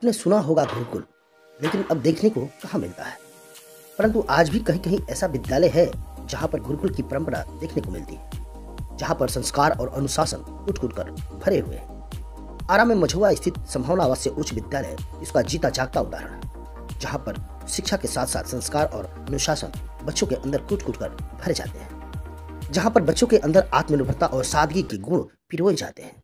आपने सुना होगा गुरुकुल, लेकिन अब देखने को कहाँ मिलता है। परंतु आज भी कहीं कहीं ऐसा विद्यालय है जहाँ पर गुरुकुल की परंपरा देखने को मिलती है, जहाँ पर संस्कार और अनुशासन कूट कूट कर भरे हुए हैं। आरा में मझुआ स्थित संभावना आवासीय उच्च विद्यालय इसका जीता जागता उदाहरण है, जहाँ पर शिक्षा के साथ साथ संस्कार और अनुशासन बच्चों के अंदर कूट कूट कर भरे जाते हैं, जहाँ पर बच्चों के अंदर आत्मनिर्भरता और सादगी के गुण पिरोए जाते हैं।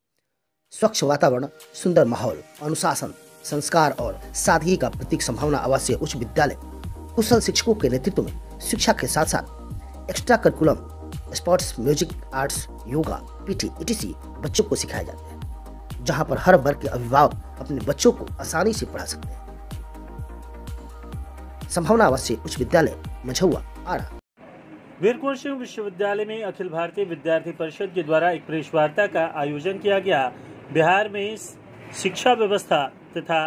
स्वच्छ वातावरण, सुंदर माहौल, अनुशासन, संस्कार और सादगी का प्रतीक संभावना आवासीय उच्च विद्यालय कुशल शिक्षकों के नेतृत्व में शिक्षा के साथ साथ extra curriculum, sports, music, arts, yoga, PT etc बच्चों को सिखाए जाते हैं, जहां पर हर वर्ग के अभिभावक अपने बच्चों को आसानी से पढ़ा सकते हैं। संभावना आवासीय उच्च विद्यालय मझुआ, आरा। वीर कुंवर सिंह विश्वविद्यालय में अखिल भारतीय विद्यार्थी परिषद के द्वारा एक प्रेस वार्ता का आयोजन किया गया। बिहार में शिक्षा व्यवस्था तथा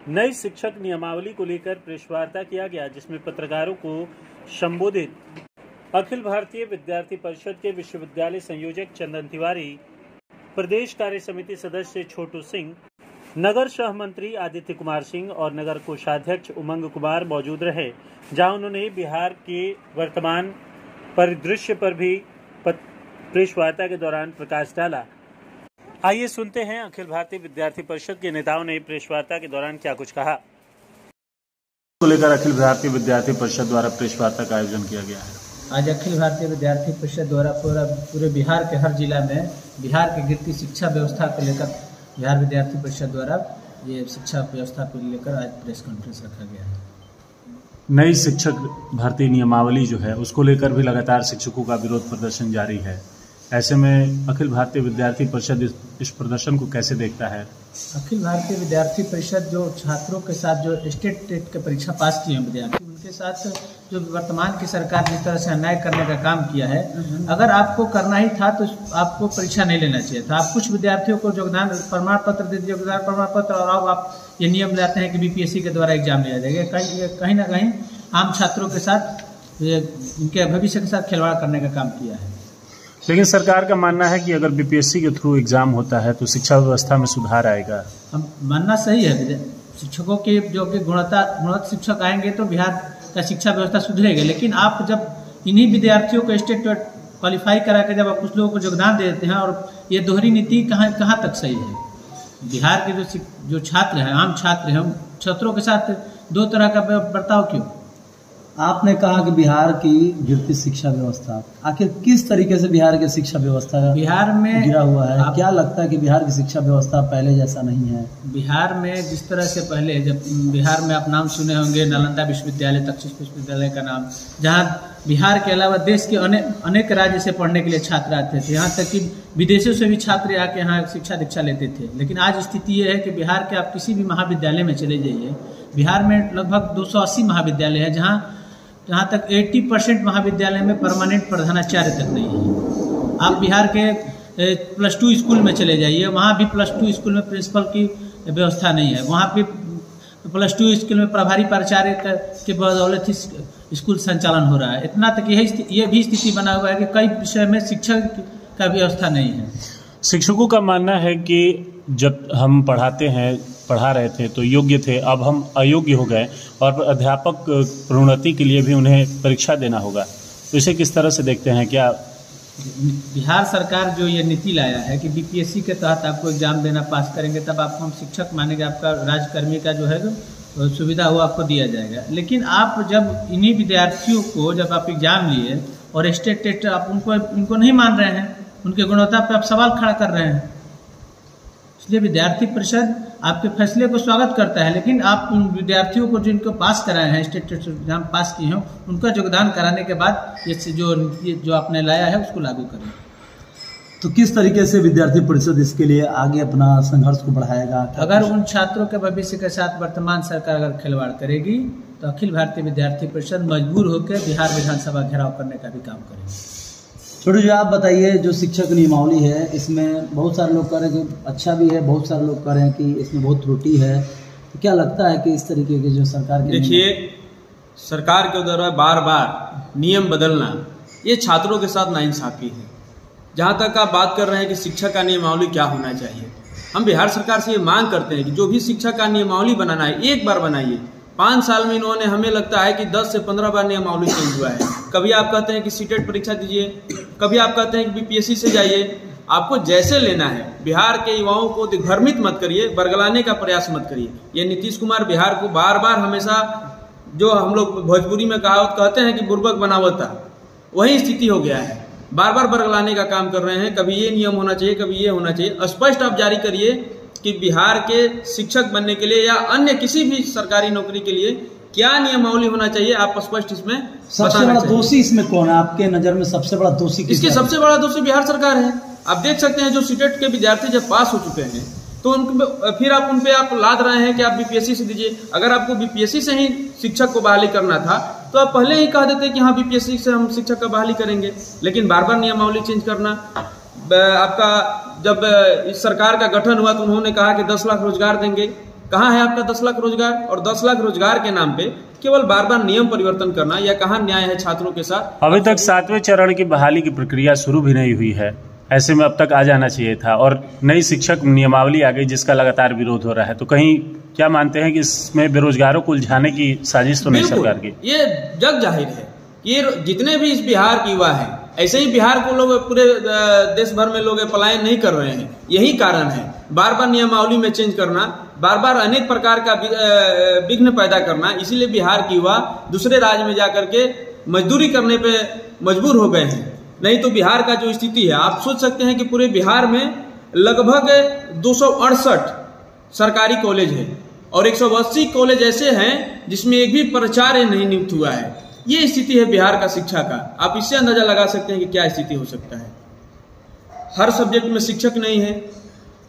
नई शिक्षक नियमावली को लेकर प्रेस वार्ता किया गया, जिसमें पत्रकारों को संबोधित अखिल भारतीय विद्यार्थी परिषद के विश्वविद्यालय संयोजक चंदन तिवारी, प्रदेश कार्य समिति सदस्य छोटू सिंह, नगर सह मंत्री आदित्य कुमार सिंह और नगर कोषाध्यक्ष उमंग कुमार मौजूद रहे, जहां उन्होंने बिहार के वर्तमान परिदृश्य पर भी प्रेस वार्ता के दौरान प्रकाश डाला। आइए सुनते हैं अखिल भारतीय विद्यार्थी परिषद के नेताओं ने प्रेस वार्ता के दौरान क्या कुछ कहा। को लेकर अखिल भारतीय विद्यार्थी परिषद द्वारा प्रेस वार्ता का आयोजन किया गया है। आज अखिल भारतीय विद्यार्थी परिषद द्वारा पूरे बिहार के हर जिला में बिहार की गिरती शिक्षा व्यवस्था को लेकर बिहार विद्यार्थी परिषद द्वारा ये शिक्षा व्यवस्था को लेकर आज प्रेस कॉन्फ्रेंस रखा गया है। नई शिक्षक भर्ती नियमावली जो है उसको लेकर भी लगातार शिक्षकों का विरोध प्रदर्शन जारी है। ऐसे में अखिल भारतीय विद्यार्थी परिषद इस प्रदर्शन को कैसे देखता है? अखिल भारतीय विद्यार्थी परिषद जो छात्रों के साथ जो स्टेट टेट की परीक्षा पास किए हैं विद्यार्थी, उनके साथ जो वर्तमान की सरकार जिस तरह से अन्याय करने का काम किया है, अगर आपको करना ही था तो आपको परीक्षा नहीं लेना चाहिए था। आप कुछ विद्यार्थियों को योगदान प्रमाण पत्र दे दीजिए, योगदान प्रमाण पत्र, और अब आप ये नियम लाते हैं कि बीपीएससी के द्वारा एग्जाम लिया जाएगा। कहीं ना कहीं आम छात्रों के साथ उनके भविष्य के साथ खिलवाड़ करने का काम किया है। लेकिन सरकार का मानना है कि अगर बीपीएससी के थ्रू एग्जाम होता है तो शिक्षा व्यवस्था में सुधार आएगा। हम मानना सही है, शिक्षकों के जो कि गुणवत्ता शिक्षक आएंगे तो बिहार का शिक्षा व्यवस्था सुधरेगा। लेकिन आप जब इन्हीं विद्यार्थियों को स्टेट क्वालिफाई करा के जब आप कुछ लोगों को योगदान दे देते हैं, और ये दोहरी नीति कहाँ तक सही है? बिहार के जो छात्र हैं, आम छात्र हैं, छात्रों के साथ दो तरह का बर्ताव क्यों? आपने कहा कि बिहार की गिरती शिक्षा व्यवस्था, आखिर किस तरीके से बिहार की शिक्षा व्यवस्था बिहार में गिरा हुआ है? क्या लगता है कि बिहार की शिक्षा व्यवस्था पहले जैसा नहीं है? बिहार में जिस तरह से पहले, जब बिहार में आप नाम सुने होंगे नालंदा विश्वविद्यालय, तक्षशिला विश्वविद्यालय का नाम, जहाँ बिहार के अलावा देश के अनेक राज्य से पढ़ने के लिए छात्र आते थे, यहाँ तक कि विदेशों से भी छात्र आके यहाँ शिक्षा दीक्षा लेते थे। लेकिन आज स्थिति ये है कि बिहार के आप किसी भी महाविद्यालय में चले जाइए, बिहार में लगभग 280 महाविद्यालय है, जहाँ तक 80% महाविद्यालय में परमानेंट प्रधानाचार्य तक नहीं है। आप बिहार के +2 स्कूल में चले जाइए, वहाँ भी +2 स्कूल में प्रिंसिपल की व्यवस्था नहीं है। वहाँ भी +2 स्कूल में प्रभारी प्राचार्य के बदौलत ही स्कूल संचालन हो रहा है। इतना तक ये भी स्थिति बना हुआ है कि कई विषय में शिक्षक का व्यवस्था नहीं है। शिक्षकों का मानना है कि जब हम पढ़ा रहे थे तो योग्य थे, अब हम अयोग्य हो गए और अध्यापक प्रोन्नति के लिए भी उन्हें परीक्षा देना होगा। तो इसे किस तरह से देखते हैं? क्या बिहार सरकार जो ये नीति लाया है कि बीपीएससी के तहत आपको एग्जाम देना, पास करेंगे तब आपको हम शिक्षक मानेंगे, आपका राज्यकर्मी का जो है जो सुविधा वो आपको दिया जाएगा। लेकिन आप जब इन्हीं विद्यार्थियों को जब आप एग्जाम लिए और स्टेट टेस्ट आप उनको नहीं मान रहे हैं, उनके गुणवत्ता पर आप सवाल खड़ा कर रहे हैं, इसलिए विद्यार्थी परिषद आपके फैसले को स्वागत करता है। लेकिन आप उन विद्यार्थियों को जिनको पास कराए हैं, स्टेट टेस्ट एग्जाम पास किए हैं, उनका योगदान कराने के बाद ये जो आपने लाया है उसको लागू करें। तो किस तरीके से विद्यार्थी परिषद इसके लिए आगे अपना संघर्ष को बढ़ाएगा? अगर उन छात्रों के भविष्य के साथ वर्तमान सरकार अगर खिलवाड़ करेगी तो अखिल भारतीय विद्यार्थी परिषद मजबूर होकर बिहार विधानसभा घेराव करने का भी काम करेगी। छोटू जी, आप बताइए, जो शिक्षक नियमावली है इसमें बहुत सारे लोग कह रहे हैं कि अच्छा भी है, बहुत सारे लोग कह रहे हैं कि इसमें बहुत त्रुटि है। तो क्या लगता है कि इस तरीके के जो सरकार के, देखिए, सरकार के द्वारा बार बार नियम बदलना ये छात्रों के साथ नाइंसाफी है। जहाँ तक आप बात कर रहे हैं कि शिक्षक का नियमावली क्या होना चाहिए, हम बिहार सरकार से ये मांग करते हैं कि जो भी शिक्षा का नियमावली बनाना है एक बार बनाइए। 5 साल में इन्होंने, हमें लगता है कि 10 से 15 बार नियमावली चेंज हुआ है। कभी आप कहते हैं कि सीटेट परीक्षा दीजिए, कभी आप कहते हैं कि बीपीएससी से जाइए। आपको जैसे लेना है, बिहार के युवाओं को दिग्भ्रमित मत करिए, बरगलाने का प्रयास मत करिए। ये नीतीश कुमार बिहार को बार बार हमेशा, जो हम लोग भोजपुरी में कहावत कहते हैं कि बुर्बक बनावता, वही स्थिति हो गया है। बार बार बरगलाने का काम कर रहे हैं। कभी ये नियम होना चाहिए, कभी ये होना चाहिए। स्पष्ट आप जारी करिए कि बिहार के शिक्षक बनने के लिए या अन्य किसी भी सरकारी नौकरी के लिए क्या नियमावली होना चाहिए, आप स्पष्ट इसमें सबसे बड़ा दोषी इसमें कौन है आपके नजर में? सबसे बड़ा दोषी इसके सबसे बड़ा दोषी बिहार सरकार है। आप देख सकते हैं जो सीटेट के विद्यार्थी जब पास हो चुके हैं तो फिर आप उनपे आप लाद रहे हैं कि आप बीपीएससी से दीजिए। अगर आपको बीपीएससी से ही शिक्षक को बहाली करना था तो आप पहले ही कह देते कि हाँ बीपीएससी से हम शिक्षक का बहाली करेंगे। लेकिन बार बार नियमावली चेंज करना। आपका जब इस सरकार का गठन हुआ तो उन्होंने कहा कि 10 लाख रोजगार देंगे। कहाँ है आपका 10 लाख रोजगार? और 10 लाख रोजगार के नाम पे केवल बार बार नियम परिवर्तन करना, या कहाँ न्याय है छात्रों के साथ? अभी तक 7वें चरण की बहाली की प्रक्रिया शुरू भी नहीं हुई है। ऐसे में अब तक आ जाना चाहिए था, और नई शिक्षक नियमावली आ गई जिसका लगातार विरोध हो रहा है। तो कहीं क्या मानते हैं कि इसमें बेरोजगारों को उलझाने की साजिश तो नहीं सरकार की? ये जग जाहिर है। ये जितने भी इस बिहार के युवा हैं, ऐसे ही बिहार को लोग पूरे देश भर में लोग पलायन नहीं कर रहे हैं। यही कारण है, बार बार नियमावली में चेंज करना, बार बार अनेक प्रकार का विघ्न पैदा करना। इसीलिए बिहार के युवा दूसरे राज्य में जाकर के मजदूरी करने पे मजबूर हो गए हैं। नहीं तो बिहार का जो स्थिति है, आप सोच सकते हैं कि पूरे बिहार में लगभग 268 सरकारी कॉलेज है और 180 कॉलेज ऐसे हैं जिसमें एक भी प्राचार्य नहीं नियुक्त हुआ है। ये स्थिति है बिहार का शिक्षा का। आप इससे अंदाजा लगा सकते हैं कि क्या स्थिति हो सकता है। हर सब्जेक्ट में शिक्षक नहीं है।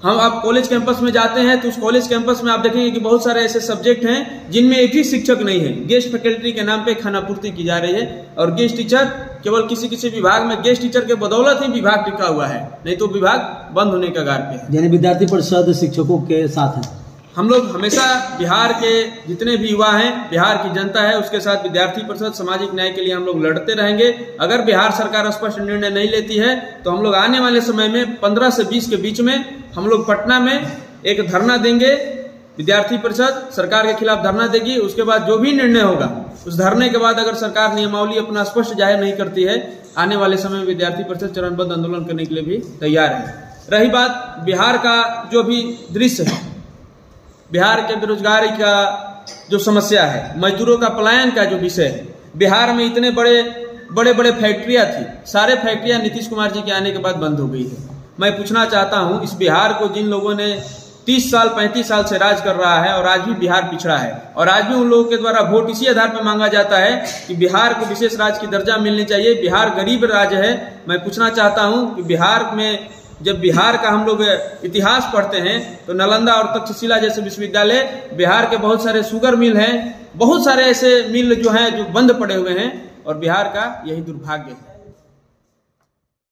हम आप कॉलेज कैंपस में जाते हैं तो उस कॉलेज कैंपस में आप देखेंगे कि बहुत सारे ऐसे सब्जेक्ट हैं जिनमें एक भी शिक्षक नहीं है। गेस्ट फैकल्टी के नाम पे खानापूर्ति की जा रही है, और गेस्ट टीचर केवल किसी विभाग में गेस्ट टीचर के बदौलत ही विभाग टिका हुआ है, नहीं तो विभाग बंद होने का गार पे है। यानी विद्यार्थी परिषद शिक्षकों के साथ है। हम लोग हमेशा बिहार के जितने भी युवा हैं, बिहार की जनता है, उसके साथ विद्यार्थी परिषद सामाजिक न्याय के लिए हम लोग लड़ते रहेंगे। अगर बिहार सरकार स्पष्ट निर्णय नहीं लेती है तो हम लोग आने वाले समय में 15 से 20 के बीच में हम लोग पटना में एक धरना देंगे। विद्यार्थी परिषद सरकार के खिलाफ धरना देगी। उसके बाद जो भी निर्णय होगा, उस धरने के बाद अगर सरकार नियमावली अपना स्पष्ट जाहिर नहीं करती है, आने वाले समय में विद्यार्थी परिषद चरणबद्ध आंदोलन करने के लिए भी तैयार है। रही बात बिहार का जो भी दृश्य है, बिहार के बेरोजगारी का जो समस्या है, मजदूरों का पलायन का जो विषय है, बिहार में इतने बड़े फैक्ट्रियां थी, सारे फैक्ट्रियां नीतीश कुमार जी के आने के बाद बंद हो गई है। मैं पूछना चाहता हूं, इस बिहार को जिन लोगों ने 30 साल 35 साल से राज कर रहा है और आज भी बिहार पिछड़ा है, और आज भी उन लोगों के द्वारा वोट इसी आधार पर मांगा जाता है कि बिहार को विशेष राज्य की दर्जा मिलनी चाहिए, बिहार गरीब राज्य है। मैं पूछना चाहता हूं कि बिहार में जब बिहार का हम लोग इतिहास पढ़ते हैं तो नालंदा और तक्षशिला जैसे विश्वविद्यालय, बिहार के बहुत सारे शुगर मिल हैं, बहुत सारे ऐसे मिल जो हैं जो बंद पड़े हुए हैं, और बिहार का यही दुर्भाग्य है।